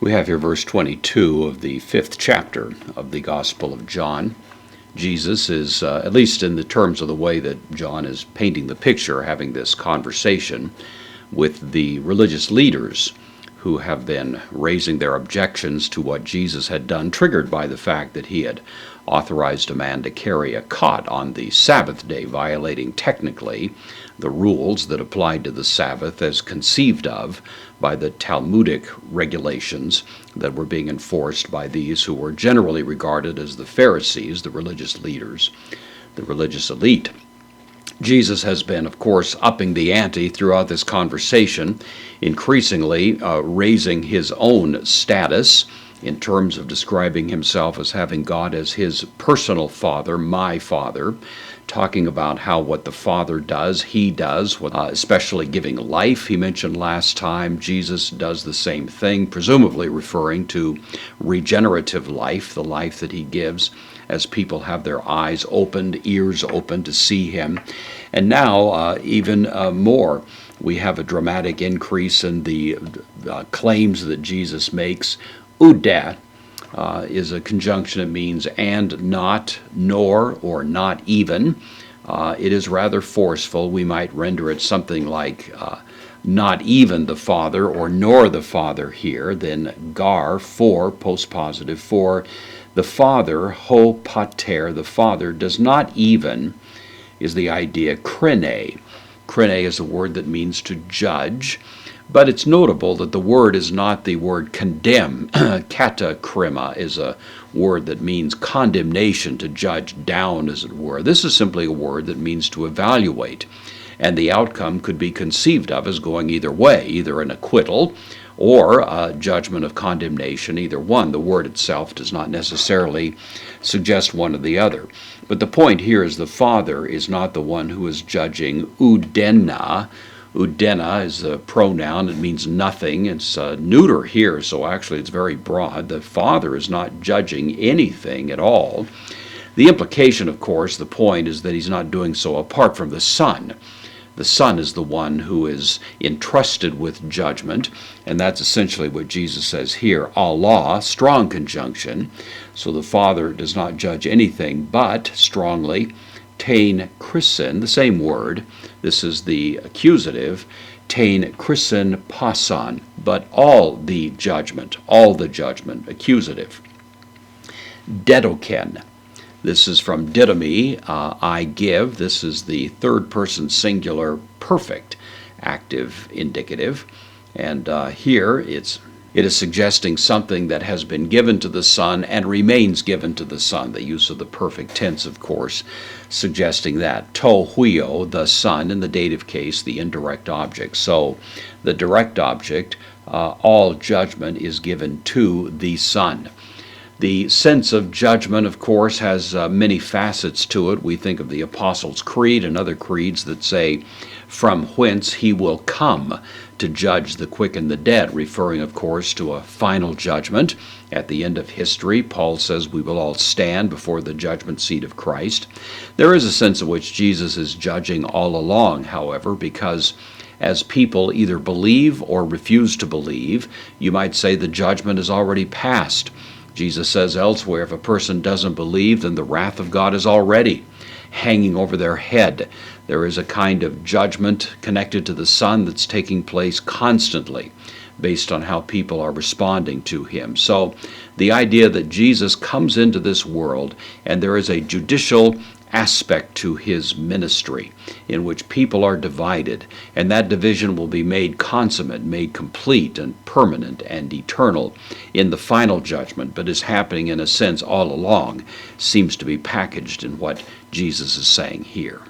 We have here verse 22 of the 5th chapter of the Gospel of John. Jesus is, at least in the terms of the way that John is painting the picture, having this conversation with the religious leaders who have been raising their objections to what Jesus had done, triggered by the fact that he had authorized a man to carry a cot on the Sabbath day, violating technically the rules that applied to the Sabbath as conceived of by the Talmudic regulations that were being enforced by these who were generally regarded as the Pharisees, the religious leaders, the religious elite. Jesus has been, of course, upping the ante throughout this conversation, increasingly raising his own status in terms of describing himself as having God as his personal Father, my Father, talking about how what the Father does, he does, especially giving life. He mentioned last time Jesus does the same thing, presumably referring to regenerative life, the life that he gives as people have their eyes opened, ears open to see him. And now, even more, we have a dramatic increase in the claims that Jesus makes. Ude is a conjunction that means and not, nor, or not even. It is rather forceful. We might render it something like not even the Father, or nor the Father here, then gar, for, postpositive, for the Father, ho pater, the Father, does not even, is the idea krene. Krene is a word that means to judge. But it's notable that the word is not the word condemn. Katakrima is a word that means condemnation, to judge down, as it were. This is simply a word that means to evaluate. And the outcome could be conceived of as going either way, either an acquittal or a judgment of condemnation, either one. The word itself does not necessarily suggest one or the other. But the point here is the Father is not the one who is judging udena. Udena is a pronoun. It means nothing. It's neuter here, so actually it's very broad. The Father is not judging anything at all. The implication, of course, the point is that he's not doing so apart from the Son. The Son is the one who is entrusted with judgment, and that's essentially what Jesus says here. Allah, strong conjunction. So the Father does not judge anything, but strongly tain chrisen, the same word. This is the accusative. Tain chrisen pasan, but all the judgment, accusative. Dedoken. This is from didomi, I give. This is the third person singular perfect active indicative. And here it is suggesting something that has been given to the Son and remains given to the Son. The use of the perfect tense, of course, suggesting that. To huio, the Son, in the dative case, the indirect object. So the direct object, all judgment is given to the Son. The sense of judgment, of course, has many facets to it. We think of the Apostles' Creed and other creeds that say, from whence he will come to judge the quick and the dead, referring, of course, to a final judgment. At the end of history, Paul says we will all stand before the judgment seat of Christ. There is a sense in which Jesus is judging all along, however, because as people either believe or refuse to believe, you might say the judgment is already passed. Jesus says elsewhere, if a person doesn't believe, then the wrath of God is already hanging over their head. There is a kind of judgment connected to the Son that's taking place constantly based on how people are responding to him. So the idea that Jesus comes into this world and there is a judicial aspect to his ministry in which people are divided, and that division will be made consummate, made complete and permanent and eternal in the final judgment, but is happening in a sense all along, seems to be packaged in what Jesus is saying here.